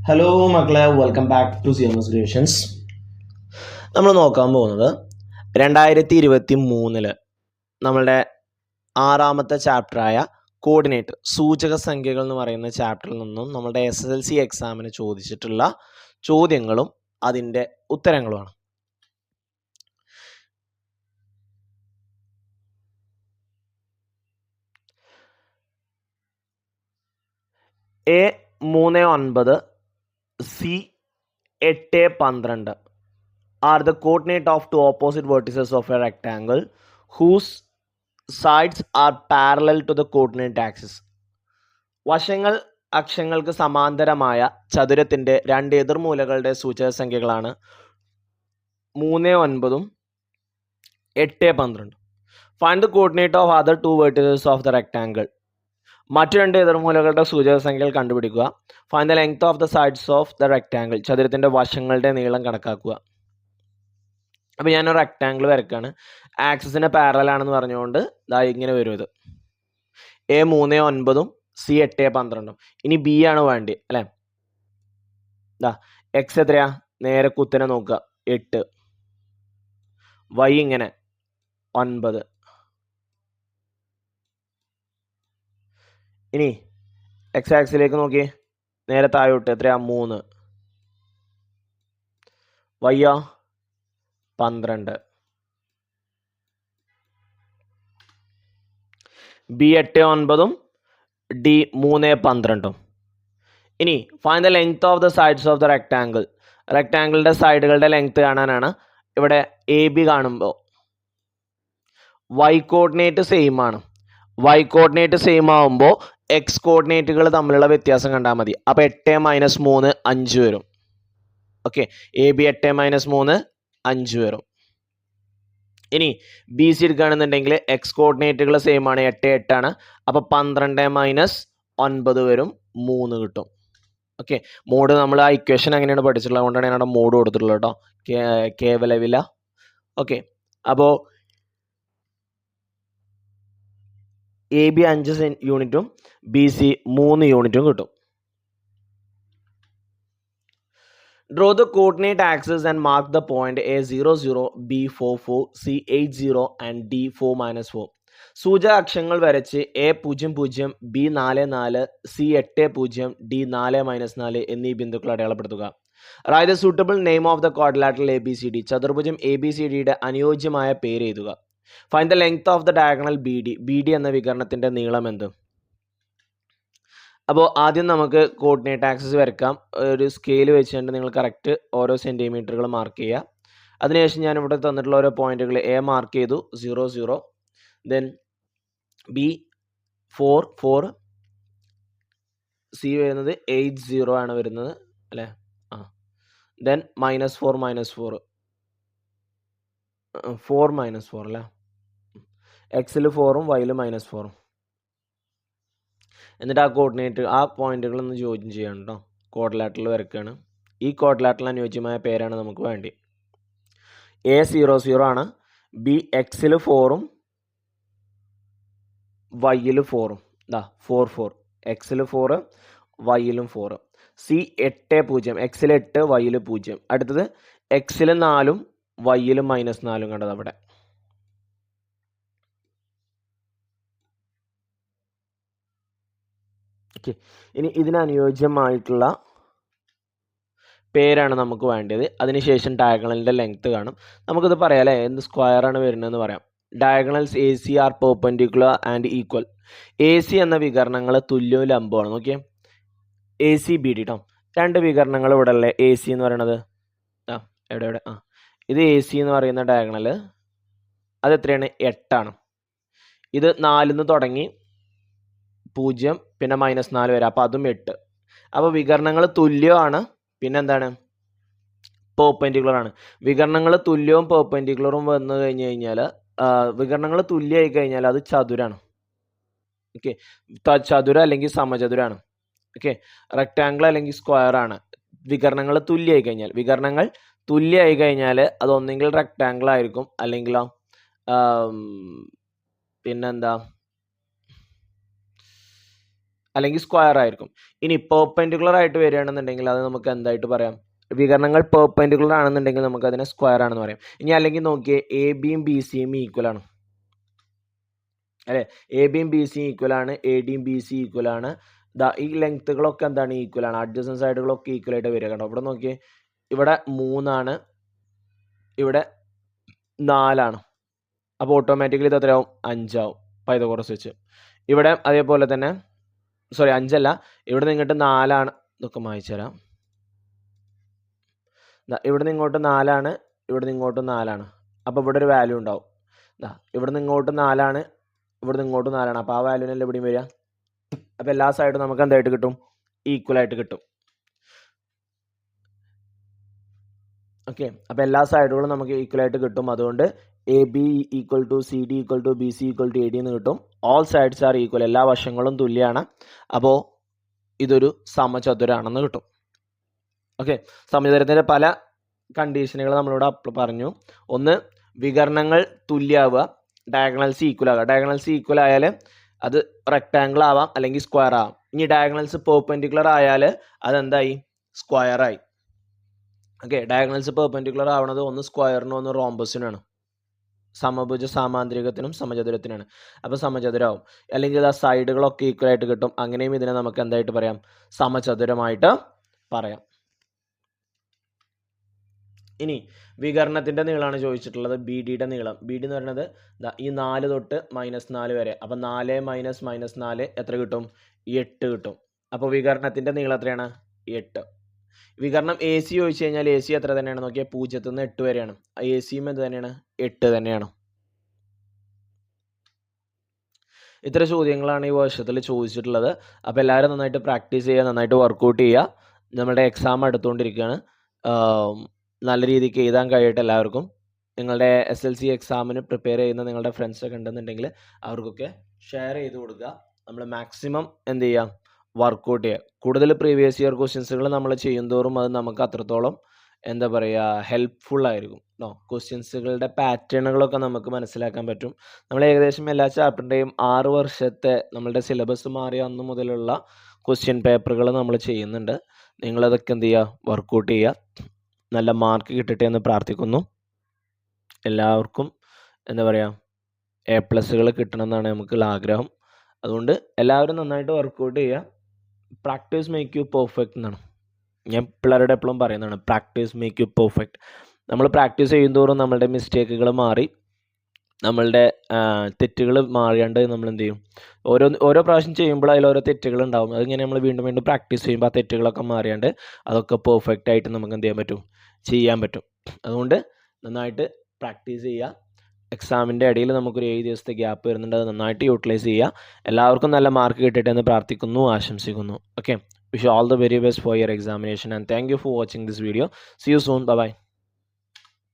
Hello മക്കളെ, welcome back to CMS creations. നമ്മൾ നോക്കാൻ പോകുന്നത് 2023 നമ്മളുടെ 6ാമത്തെ ചാപ്റ്ററായ കോർഡിനേറ്റ് സൂചക സംഖ്യകൾ എന്ന് പറയുന്ന ചാപ്റ്ററിൽ നിന്നും നമ്മളുടെ SSLC എക്സാമിന് ചോദിച്ചിട്ടുള്ള ചോദ്യങ്ങളും അതിൻ്റെ ഉത്തരങ്ങളുമാണ്. A39 C812 are the coordinate of two opposite vertices of a rectangle whose sides are parallel to the coordinate axis. വശങ്ങൾ അക്ഷങ്ങൾക്ക് സമാന്തരമായ ചതുരത്തിന്റെ രണ്ട് എതിർമൂലകളുടെ സൂചക സംഖ്യകളാണ് 39 812. Find the coordinate of other two vertices of the rectangle. മറ്റു രണ്ട് എതിർമൂലകളുടെ സൂചക സംഖ്യകൾ കണ്ടുപിടിക്കുക. Find the length of the sides of the rectangle. ചതുരത്തിന്റെ വശങ്ങളുടെ നീളം കണക്കാക്കുക. അപ്പോൾ ഞാനൊരു റെക്ടാങ്കിൾ വരയ്ക്കാണ്. ആക്സിസിന് പാരലൽ ആണെന്ന് പറഞ്ഞുകൊണ്ട് ദാ ഇങ്ങനെ വരും. ഇത് A39 C812. ഇനി ബി ആണ് വേണ്ടി അല്ലേ? ദാ എക്സ് എത്രയാ? നേരെ കുത്തനെ നോക്കുക, 8. വൈ ഇങ്ങനെ 9. ഇനി എക്സ് ആക്സിലേക്ക് നോക്കി, നേരെ താഴോട്ട് എത്രയാ? 3. വയ്യോ 12. B8 9 D3 12. ഇനി find the length of the sides of the rectangle. റെക്ടാങ്കിളിന്റെ സൈഡുകളുടെ ലെങ്ത് കാണാനാണ്. ഇവിടെ AB കാണുമ്പോൾ വൈ കോർഡിനേറ്റ് സെയിം ആണ്. വൈ കോർഡിനേറ്റ് സെയിം ആവുമ്പോൾ എക്സ് കോർഡിനേറ്റുകൾ തമ്മിലുള്ള വ്യത്യാസം കണ്ടാൽ മതി. അപ്പോൾ 8 - 3 5 വരും. ഓക്കെ, AB 8 - 3 5 വരും. ഇനി ബി സി എടുക്കുകയാണെന്നുണ്ടെങ്കിൽ എക്സ് കോർഡിനേറ്റുകൾ സെയിം ആണ്, 8 8 ആണ്. അപ്പോൾ 12 - 9 വരും, 3 കിട്ടും. ഓക്കെ, മോഡ് നമ്മൾ ആ ഇക്വേഷൻ അങ്ങനെയാണ് പഠിച്ചിട്ടുള്ളത്, അതുകൊണ്ടാണ് ഞാൻ അവിടെ മോഡ് കൊടുത്തിട്ടുള്ളത് കേട്ടോ, കേവല വില. ഓക്കെ, അപ്പോൾ AB 5 യൂണിറ്റും BC 3 യൂണിറ്റും കിട്ടും. Draw the coordinate axis and mark the point A00, B44, C80 and D4-4. സൂചക അക്ഷങ്ങൾ വരച്ച് A00, B44, C80, D4-4 എന്നീ ബിന്ദുക്കൾ അടയാളപ്പെടുത്തുക. Write the suitable name of the quadrilateral ABCD. ചതുർഭുജം ABCDയുടെ അനുയോജ്യമായ പേര് എഴുതുക. Find the length of the diagonal BD. BD എന്ന വികരണത്തിന്റെ നീളം എന്ത്? അപ്പോൾ ആദ്യം നമുക്ക് കോർഡിനേറ്റ് ആക്സിസ് വരയ്ക്കാം. ഒരു സ്കെയിൽ വെച്ചുകൊണ്ട് നിങ്ങൾ കറക്റ്റ് ഓരോ സെൻറ്റിമീറ്ററുകൾ മാർക്ക് ചെയ്യുക. അതിനുശേഷം ഞാനിവിടെ തന്നിട്ടുള്ള ഓരോ പോയിന്റുകൾ A മാർക്ക് ചെയ്തു, 0 0. ദെൻ B4 C വരുന്നത് 80 ആണ് വരുന്നത് അല്ലേ? ദെൻ -4 -4 4 -4 അല്ലേ? എക്സിൽ 4ഉം വൈയിൽ -4ഉം. എന്നിട്ട് ആ കോർഡിനേറ്റ് ആ പോയിന്റുകൾ ഒന്ന് ജോയിൻ ചെയ്യണം കേട്ടോ. ക്വാഡ്രിലാറ്ററൽ വരയ്ക്കുകയാണ്. ഈ ക്വാഡ്രിലാറ്ററൽ അനുയോജ്യമായ പേരാണ് നമുക്ക് വേണ്ടി. A00 ആണ്. B എക്സിൽ 4ഉം വൈയിൽ 4ഉം. 4 4 എക്സിൽ 4 വൈയിലും 4. C80 എക്സിൽ 8 വൈയിൽ 0. അടുത്തത് എക്സിൽ 4ഉം വൈയിലും -4 കണ്ടത് അവിടെ. ഓക്കെ, ഇനി ഇതിനനുയോജ്യമായിട്ടുള്ള പേരാണ് നമുക്ക് വേണ്ടത്. അതിനുശേഷം ഡയഗണലിൻ്റെ ലെങ്ത് കാണും. നമുക്കിത് പറയാം അല്ലേ, എന്ത് സ്ക്വയറാണ് വരുന്നതെന്ന് പറയാം. Diagonals AC are perpendicular and equal. AC എന്ന വികരണങ്ങൾ തുല്യവും ലംബമാണ്. നോക്കിയേ, ACBD കേട്ടോ. രണ്ട് വികരണങ്ങൾ ഇവിടെ അല്ലേ AC എന്ന് പറയുന്നത്. എവിടെ ഇത് AC എന്ന് പറയുന്ന ഡയഗണൽ അത് എത്രയാണ്? 8 ആണ്. ഇത് 4 തുടങ്ങി 0 പിന്നെ -4 വരെ, അപ്പോൾ അതും 8. അപ്പോൾ വികരണങ്ങൾ തുല്യമാണ്, പിന്നെ എന്താണ്? പെർപെൻഡിക്കുലർ ആണ്. വികരണങ്ങൾ തുല്യവും പെർപെൻഡിക്കുലറും വന്നു കഴിഞ്ഞ് കഴിഞ്ഞാൽ, വികരണങ്ങൾ തുല്യമായി കഴിഞ്ഞാൽ അത് ചതുരാണ്. ഓക്കെ, ചതുര അല്ലെങ്കിൽ സമചതുരാണ്. ഓക്കെ, റെക്ടാങ്കിൾ അല്ലെങ്കിൽ സ്ക്വയർ ആണ്. വികരണങ്ങൾ തുല്യമായി കഴിഞ്ഞാൽ അത് ഒന്നെങ്കിൽ റെക്ടാങ്കിൾ ആയിരിക്കും, അല്ലെങ്കിലോ പിന്നെന്താ അല്ലെങ്കിൽ സ്ക്വയർ ആയിരിക്കും. ഇനി പെർപെൻഡിക്കുലർ ആയിട്ട് വരികയാണെന്നുണ്ടെങ്കിൽ അത് നമുക്ക് എന്തായിട്ട് പറയാം? വികരണങ്ങൾ പെർപെൻഡിക്കുലർ ആണെന്നുണ്ടെങ്കിൽ നമുക്ക് അതിനെ സ്ക്വയർ ആണെന്ന് പറയാം. ഇനി അല്ലെങ്കിൽ നോക്കിയേ, എ ബിയും ബി സിയും ഈക്വൽ ആണ് അല്ലേ? എ ബിയും ബി സിയും ഈക്വൽ ആണ്, എ ഡിയും ബി സി ഈക്വൽ ആണ്. ഈ ലെങ്ത്തുകളൊക്കെ എന്താണ്? ഈക്വൽ ആണ്. അഡ്ജസൻറ്റ് സൈഡുകളൊക്കെ ഈക്വൽ ആയിട്ട് വരിക. കണ്ടോ, ഇവിടെ നോക്കിയേ, ഇവിടെ 3 ആണ്, ഇവിടെ 4 ആണ്. അപ്പോൾ ഓട്ടോമാറ്റിക്കലി ഇത് എത്രയാവും? 5 ആവും പൈതഗോറസ് വെച്ച്. ഇവിടെ അതേപോലെ തന്നെ, സോറി 5 അല്ല, ഇവിടെ നിന്നിട്ട് 4 ആണ്. ഇതൊക്കെ മായ്ച്ചു തരാം. ഇവിടെ നിന്ന് ഇങ്ങോട്ട് 4 ആണ്, ഇവിടെ നിന്ന് ഇങ്ങോട്ടും 4 ആണ്. അപ്പോൾ ഇവിടെ ഒരു വാല്യൂ ഉണ്ടാവും. ഇവിടെ നിന്ന് ഇങ്ങോട്ട് 4 ആണ്, ഇവിടെ നിന്ന് ഇങ്ങോട്ട് 4 ആണ്. അപ്പോൾ ആ വാല്യൂനല്ലേ ഇവിടെയും വരിക. അപ്പോൾ എല്ലാ സൈഡും നമുക്ക് എന്തായിട്ട് കിട്ടും? ഈക്വൽ ആയിട്ട് കിട്ടും. ഓക്കെ, അപ്പോൾ എല്ലാ സൈഡുകളും നമുക്ക് ഈക്വൽ ആയിട്ട് കിട്ടും. അതുകൊണ്ട് A B equal to C D equal to B C equal to A D എന്ന് കിട്ടും. ഓൾ സൈഡ്സ് ആർ ഈക്വൽ, എല്ലാ വശങ്ങളും തുല്യമാണ്. അപ്പോൾ ഇതൊരു സമചതുരാണെന്ന് കിട്ടും. ഓക്കെ, സമചതുരത്തിൻ്റെ പല കണ്ടീഷനുകൾ നമ്മളിവിടെ പറഞ്ഞു. ഒന്ന്, വികരണങ്ങൾ തുല്യമാവുക, ഡയഗണൽസ് ഈക്വൽ ആവുക. ഡയഗണൽസ് ഈക്വൽ ആയാൽ അത് റെക്ടാങ്കിൾ ആവാം അല്ലെങ്കിൽ സ്ക്വയർ ആവാം. ഇനി ഡയഗണൽസ് പെർപെൻഡിക്കുലർ ആയാൽ അതെന്തായി? സ്ക്വയർ ആയി. ഓക്കെ, ഡയഗണൽസ് പെർപെൻഡിക്കുലർ ആവുന്നത് ഒന്ന് സ്ക്വയറിനും ഒന്ന് റോംബസിനാണ്. സമഭുജ സാമാന്തരികത്തിനും സമചതുരത്തിനാണ്. അപ്പോൾ സമചതുരമാവും. അല്ലെങ്കിൽ ആ സൈഡുകളൊക്കെ ഈക്വൽ ആയിട്ട് കിട്ടും. അങ്ങനെയും ഇതിനെ നമുക്ക് എന്തായിട്ട് പറയാം? സമചതുരമായിട്ട് പറയാം. ഇനി വികരണത്തിൻ്റെ നീളമാണ് ചോദിച്ചിട്ടുള്ളത്. ബി ഡിയുടെ നീളം. ബി ഡി എന്ന് പറയുന്നത് ഈ 4 തൊട്ട് -4 വരെ. അപ്പോൾ 4 മൈനസ് -4 എത്ര കിട്ടും? 8 കിട്ടും. അപ്പോൾ വികരണത്തിൻ്റെ നീളം എത്രയാണ്? 8. വികരണം എ സി ചോദിച്ചു കഴിഞ്ഞാൽ എ സി എത്ര തന്നെയാണ്? നോക്കിയാൽ 0 നിന്ന് 8 വരെയാണ്. എ സിയും എന്ത് തന്നെയാണ്? 8 തന്നെയാണ്. ഇത്ര ചോദ്യങ്ങളാണ് ഈ വർഷത്തിൽ ചോദിച്ചിട്ടുള്ളത്. അപ്പോൾ എല്ലാവരും നന്നായിട്ട് പ്രാക്ടീസ് ചെയ്യുക, നന്നായിട്ട് വർക്കൗട്ട് ചെയ്യുക. നമ്മുടെ എക്സാം അടുത്തുകൊണ്ടിരിക്കുകയാണ്. നല്ല രീതിക്ക് എഴുതാൻ കഴിയട്ടെ എല്ലാവർക്കും. നിങ്ങളുടെ SLC എക്സാമിന് പ്രിപ്പയർ ചെയ്യുന്ന നിങ്ങളുടെ ഫ്രണ്ട്സൊക്കെ ഉണ്ടെന്നുണ്ടെങ്കിൽ അവർക്കൊക്കെ ഷെയർ ചെയ്ത് കൊടുക്കുക. നമ്മൾ മാക്സിമം എന്ത് ചെയ്യുക? വർക്കൗട്ട് ചെയ്യുക. കൂടുതൽ പ്രീവിയസ് ഇയർ ക്വസ്റ്റ്യൻസുകൾ നമ്മൾ ചെയ്യുന്തോറും അത് നമുക്ക് അത്രത്തോളം എന്താ പറയുക, ഹെൽപ്ഫുള്ളായിരിക്കും. ക്വസ്റ്റ്യൻസുകളുടെ പാറ്റേണുകളൊക്കെ നമുക്ക് മനസ്സിലാക്കാൻ പറ്റും. നമ്മൾ ഏകദേശം എല്ലാ ചാപ്റ്ററിൻ്റെയും 6 വർഷത്തെ നമ്മളുടെ സിലബസ് മാറിയ അന്ന് മുതലുള്ള ക്വസ്റ്റ്യൻ പേപ്പറുകൾ നമ്മൾ ചെയ്യുന്നുണ്ട്. നിങ്ങളതൊക്കെ എന്ത് ചെയ്യുക? വർക്കൗട്ട് ചെയ്യുക. നല്ല മാർക്ക് കിട്ടട്ടെ എന്ന് പ്രാർത്ഥിക്കുന്നു. എല്ലാവർക്കും എന്താ പറയുക, A+ കിട്ടണമെന്നാണ് നമുക്കുള്ള ആഗ്രഹം. അതുകൊണ്ട് എല്ലാവരും നന്നായിട്ട് വർക്കൗട്ട് ചെയ്യുക. പ്രാക്ടീസ് മേക്ക് യു പെർഫെക്റ്റ് എന്നാണ് ഞാൻ പിള്ളേരുടെ എപ്പോഴും പറയുന്നതാണ്. Practice make you perfect. നമ്മൾ പ്രാക്ടീസ് ചെയ്യുന്തോറും നമ്മളുടെ മിസ്റ്റേക്കുകൾ മാറി, നമ്മളുടെ തെറ്റുകൾ മാറിയാണ്ട് നമ്മൾ എന്ത് ചെയ്യും? ഓരോ പ്രാവശ്യം ചെയ്യുമ്പോൾ അതിലോരോ തെറ്റുകൾ ഉണ്ടാവും. അതിങ്ങനെ നമ്മൾ വീണ്ടും വീണ്ടും പ്രാക്ടീസ് ചെയ്യുമ്പോൾ ആ തെറ്റുകളൊക്കെ മാറിയാണ്ട് അതൊക്കെ പെർഫെക്റ്റ് ആയിട്ട് നമുക്ക് എന്ത് ചെയ്യാൻ പറ്റും. അതുകൊണ്ട് നന്നായിട്ട് പ്രാക്ടീസ് ചെയ്യുക. എക്സാമിൻ്റെ ഇടയിൽ നമുക്കൊരു 7 ദിവസത്തെ ഗ്യാപ്പ് വരുന്നുണ്ട്. അത് നന്നായിട്ട് യൂട്ടിലൈസ് ചെയ്യുക. എല്ലാവർക്കും നല്ല മാർക്ക് കിട്ടട്ടെ എന്ന് പ്രാർത്ഥിക്കുന്നു, ആശംസിക്കുന്നു. Okay, wish you all the very best for your examination and thank you for watching this video. See you soon. Bye bye.